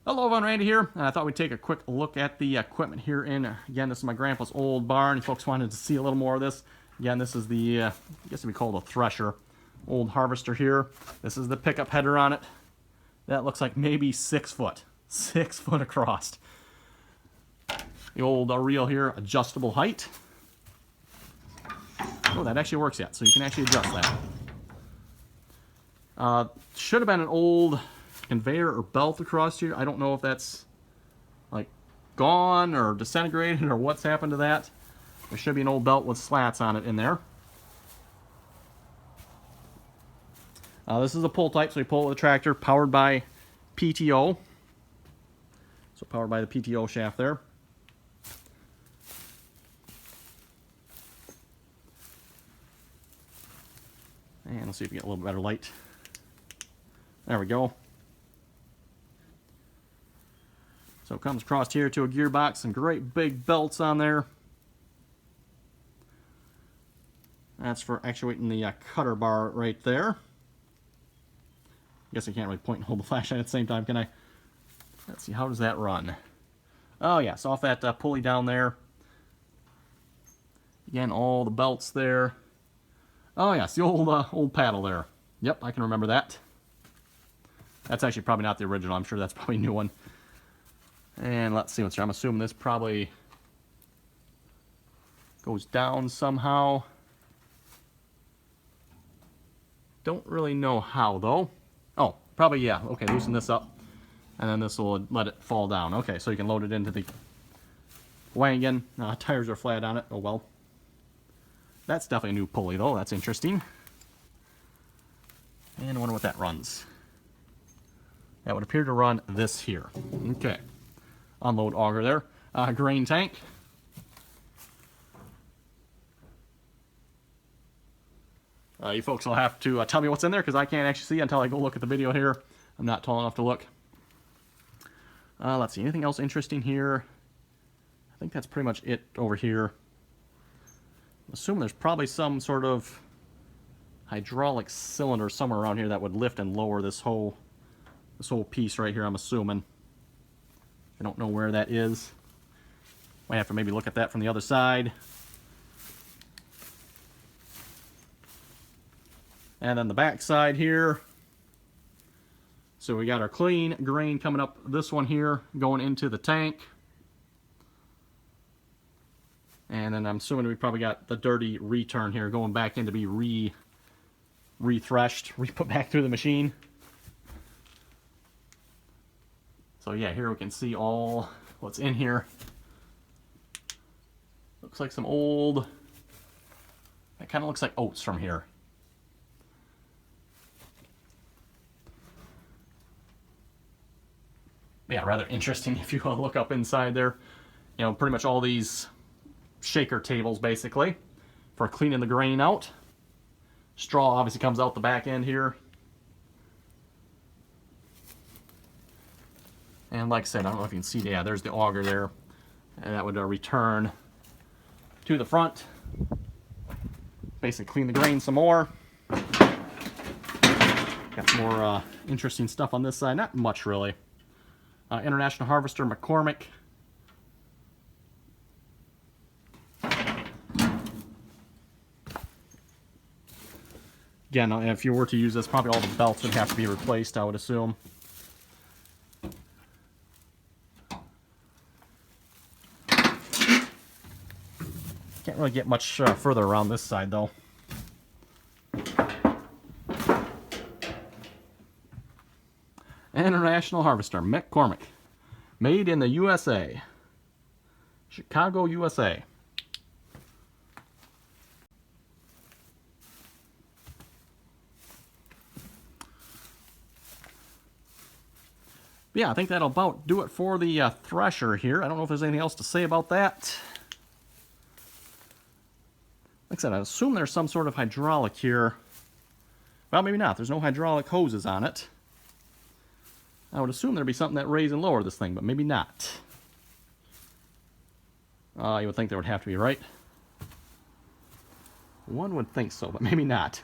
Hello, everyone, Randy here. I thought we'd take a quick look at the equipment here again, this is my grandpa's old barn. You folks wanted to see a little more of this. Again, this is the, I guess it'd be called a Thresher. Old harvester here. This is the pickup header on it. That looks like maybe 6 foot. 6 foot across. The old reel here, adjustable height. Oh, that actually works yet, so you can actually adjust that. Should have been an old conveyor or belt across here. I don't know if that's like gone or disintegrated or what's happened to that. There should be an old belt with slats on it in there. This is a pull type, so you pull it with a tractor, powered by PTO. So powered by the PTO shaft there. And let's see if we get a little better light. There we go. So it comes across here to a gearbox, some great big belts on there. That's for actuating the cutter bar right there. I guess I can't really point and hold the flashlight at the same time, can I? Let's see, how does that run? Oh yes, off that pulley down there. Again, all the belts there. Oh yes, the old paddle there. Yep, I can remember that. That's actually probably not the original. I'm sure that's probably a new one. And let's see what's here. I'm assuming this probably goes down somehow. Don't really know how though. Oh, probably yeah. Okay, loosen this up. And then this will let it fall down. Okay, so you can load it into the wagon. Tires are flat on it. Oh well. That's definitely a new pulley though. That's interesting. And I wonder what that runs. That would appear to run this here. Okay. Unload auger there. Grain tank. You folks will have to tell me what's in there because I can't actually see until I go look at the video here. I'm not tall enough to look. Let's see, anything else interesting here? I think that's pretty much it over here. I'm assuming there's probably some sort of hydraulic cylinder somewhere around here that would lift and lower this whole piece right here, I'm assuming. I don't know where that is. Might have to maybe look at that from the other side. And then the back side here. So we got our clean grain coming up this one here, going into the tank. And then I'm assuming we probably got the dirty return here going back in to be re-threshed, re-put back through the machine. So yeah, here we can see all what's in here. Looks like some old, that kind of looks like oats from here. Yeah, rather interesting if you look up inside there. You know, pretty much all these shaker tables basically for cleaning the grain out. Straw obviously comes out the back end here. And like I said, I don't know if you can see, yeah, there's the auger there. And that would return to the front. Basically clean the grain some more. Got some more interesting stuff on this side. Not much really. International Harvester McCormick. Again, if you were to use this, probably all the belts would have to be replaced, I would assume. Can't really get much further around this side though. International Harvester McCormick, made in the USA, Chicago, USA. Yeah, I think that'll about do it for the Thresher here. I don't know if there's anything else to say about that. Like I said, I assume there's some sort of hydraulic here. Well, maybe not. There's no hydraulic hoses on it. I would assume there'd be something that raise and lower this thing, but maybe not. You would think there would have to be, right? One would think so, but maybe not.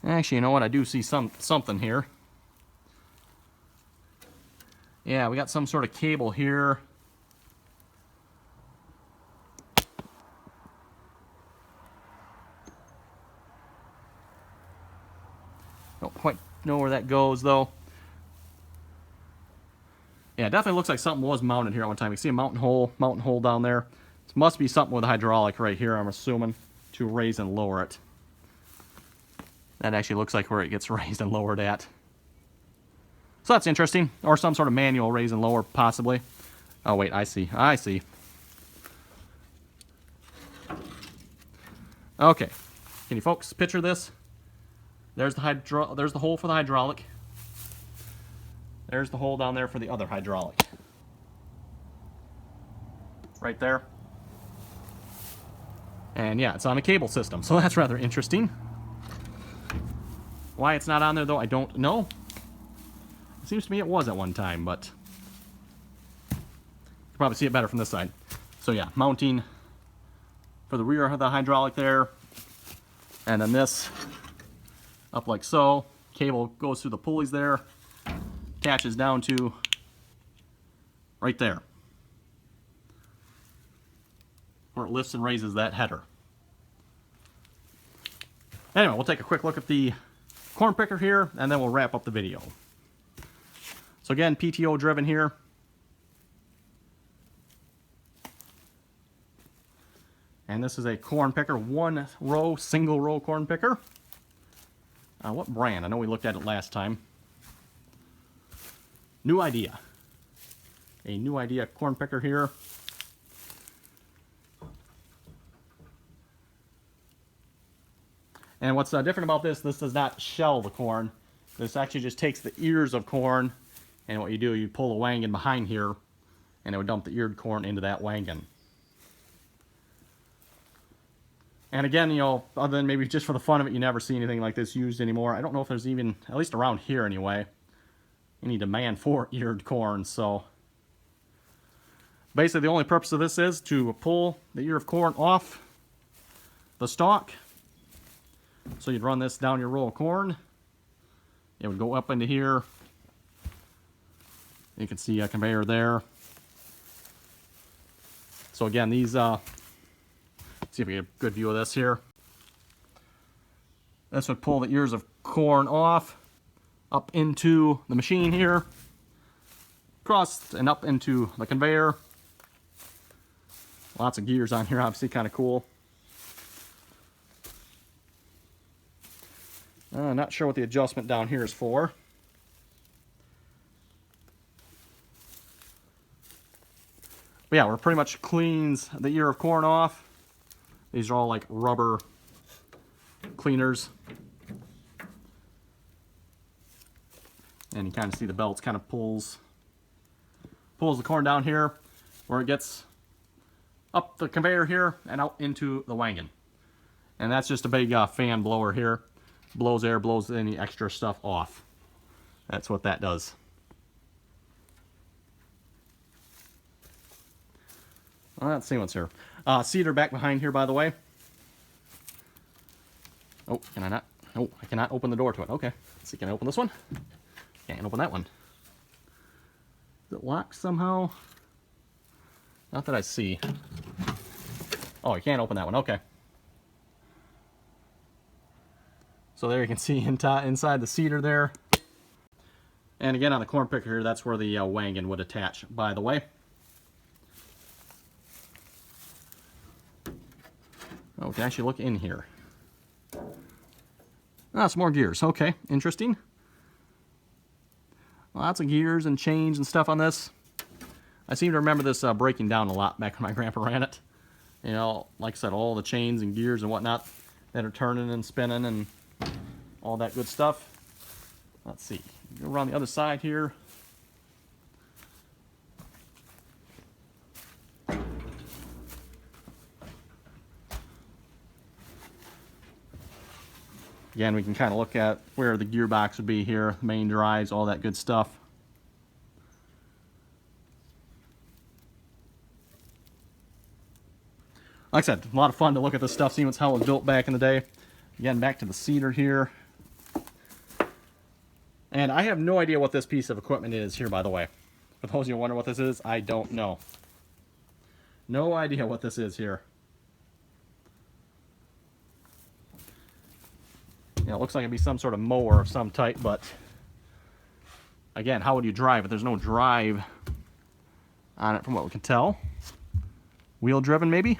Actually, you know what? I do see something here. Yeah, we got some sort of cable here. Don't quite know where that goes, though. Yeah, it definitely looks like something was mounted here at one time. You can see a mountain hole down there. This must be something with a hydraulic right here, I'm assuming, to raise and lower it. That actually looks like where it gets raised and lowered at. So that's interesting. Or some sort of manual raise and lower, possibly. Oh, wait, I see. I see. Okay. Can you folks picture this? There's the hole for the hydraulic. There's the hole down there for the other hydraulic. Right there. And yeah, it's on a cable system, so that's rather interesting. Why it's not on there, though, I don't know. It seems to me it was at one time, but you can probably see it better from this side. So yeah, mounting for the rear of the hydraulic there. And then this up like so. Cable goes through the pulleys there, attaches down to right there, where it lifts and raises that header. Anyway, we'll take a quick look at the corn picker here, and then we'll wrap up the video. So again, PTO driven here. And this is a corn picker, one row, single row corn picker. What brand? I know we looked at it last time. New Idea. A New Idea corn picker here. And what's different about this does not shell the corn. This actually just takes the ears of corn, and what you do, you pull the wangan behind here, and it would dump the eared corn into that wangan. And again, you know, other than maybe just for the fun of it, you never see anything like this used anymore. I don't know if there's even, at least around here anyway, any demand for eared corn. So basically the only purpose of this is to pull the ear of corn off the stalk. So you'd run this down your row of corn. It would go up into here. You can see a conveyor there. So again, these, see if we get a good view of this here. This would pull the ears of corn off, up into the machine here, across and up into the conveyor. Lots of gears on here, obviously kind of cool. Not sure what the adjustment down here is for. But yeah, we're pretty much cleans the ear of corn off. These are all like rubber cleaners. And you kind of see the belts kind of pulls the corn down here where it gets up the conveyor here and out into the wangan. And that's just a big fan blower here. Blows air, blows any extra stuff off. That's what that does. Well, let's see what's here. Cedar back behind here, by the way. Oh, can I not? Oh, I cannot open the door to it. Okay. Let's see, can I open this one? Can't open that one. Is it locked somehow? Not that I see. Oh, you can't open that one. Okay. So there you can see inside the cedar there. And again, on the corn picker here, that's where the wangan would attach, by the way. Oh, we can actually look in here. Ah, some more gears. Okay, interesting. Lots of gears and chains and stuff on this. I seem to remember this breaking down a lot back when my grandpa ran it. You know, like I said, all the chains and gears and whatnot that are turning and spinning and all that good stuff. Let's see. Go around the other side here. Again, we can kind of look at where the gearbox would be here, main drives, all that good stuff. Like I said, a lot of fun to look at this stuff, see how it was built back in the day. Again, back to the cedar here. And I have no idea what this piece of equipment is here, by the way. For those of you who wonder what this is, I don't know. No idea what this is here. Yeah, it looks like it'd be some sort of mower of some type, but again, how would you drive it? There's no drive on it from what we can tell. Wheel driven, maybe?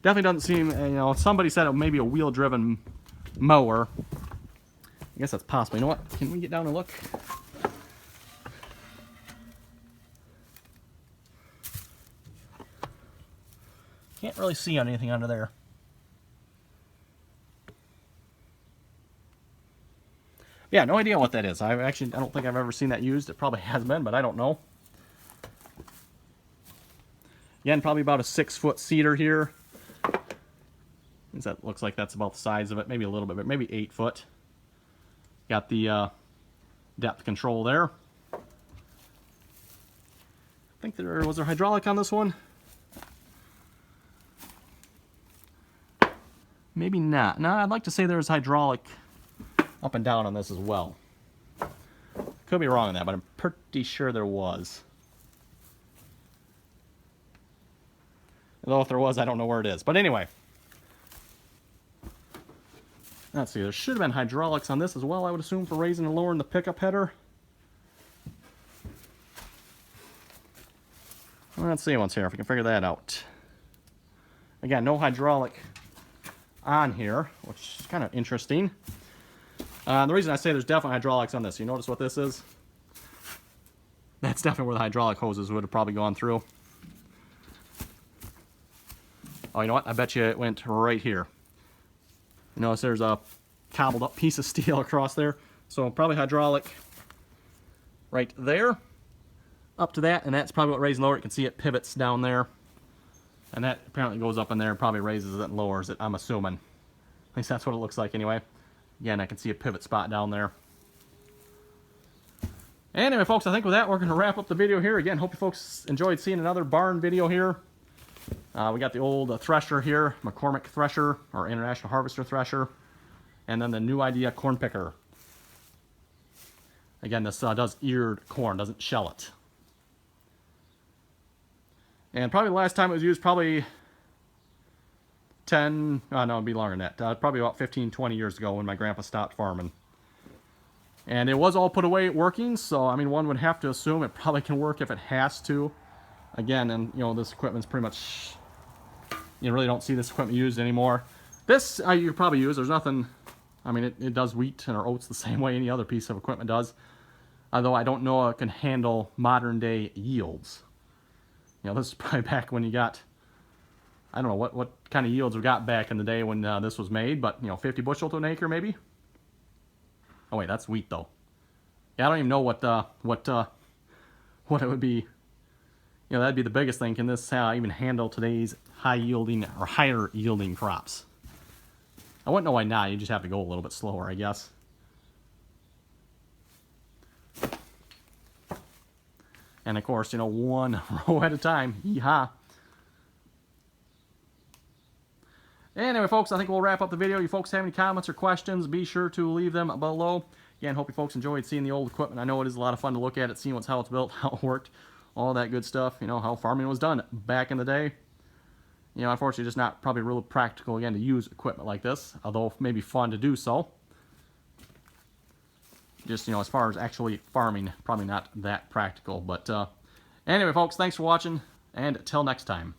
Definitely doesn't seem, you know, somebody said it may be a wheel driven mower. I guess that's possible. You know what? Can we get down and look? Can't really see anything under there. Yeah, no idea what that is. I don't think I've ever seen that used. It probably has been, but I don't know. Again, probably about a 6-foot cedar here. That looks like that's about the size of it. Maybe a little bit, but maybe 8 foot. Got the depth control there. I think was there hydraulic on this one? Maybe not. No, I'd like to say there's hydraulic up and down on this as well. Could be wrong on that, but I'm pretty sure there was. Although if there was, I don't know where it is. But anyway. Let's see, there should have been hydraulics on this as well, I would assume, for raising and lowering the pickup header. Let's see what's here, if we can figure that out. Again, no hydraulic on here, which is kind of interesting. The reason I say there's definitely hydraulics on this, you notice what this is? That's definitely where the hydraulic hoses would have probably gone through. Oh, you know what? I bet you it went right here. You notice there's a cobbled up piece of steel across there. So probably hydraulic right there. Up to that, and that's probably what raises and lowers. You can see it pivots down there. And that apparently goes up in there and probably raises it and lowers it, I'm assuming. At least that's what it looks like anyway. Again, I can see a pivot spot down there. Anyway, folks, I think with that, we're going to wrap up the video here. Again, hope you folks enjoyed seeing another barn video here. We got the old Thresher here, McCormick Thresher, or International Harvester Thresher, and then the New Idea corn picker. Again, this does eared corn, doesn't shell it. And probably the last time it was used, probably 10, oh no, it'd be longer than that. Probably about 15, 20 years ago when my grandpa stopped farming. And it was all put away working, so I mean, one would have to assume it probably can work if it has to. Again, and you know, this equipment's pretty much, you really don't see this equipment used anymore. This you could probably use. There's nothing, I mean, it does wheat or oats the same way any other piece of equipment does. Although I don't know it can handle modern day yields. You know, this is probably back when you got, I don't know what kind of yields we got back in the day when this was made, but you know, 50 bushel to an acre maybe. Oh wait, that's wheat though. Yeah, I don't even know what it would be. You know, that'd be the biggest thing. Can this even handle today's high yielding or higher yielding crops? I wouldn't know why not. You just have to go a little bit slower, I guess. And of course, you know, one row at a time. Yeehaw. Anyway, folks, I think we'll wrap up the video. You folks have any comments or questions, be sure to leave them below. Again, hope you folks enjoyed seeing the old equipment. I know it is a lot of fun to look at it, seeing how it's built, how it worked, all that good stuff. You know, how farming was done back in the day. You know, unfortunately, just not probably real practical, again, to use equipment like this, although maybe fun to do so. Just, you know, as far as actually farming, probably not that practical. But anyway, folks, thanks for watching, and till next time.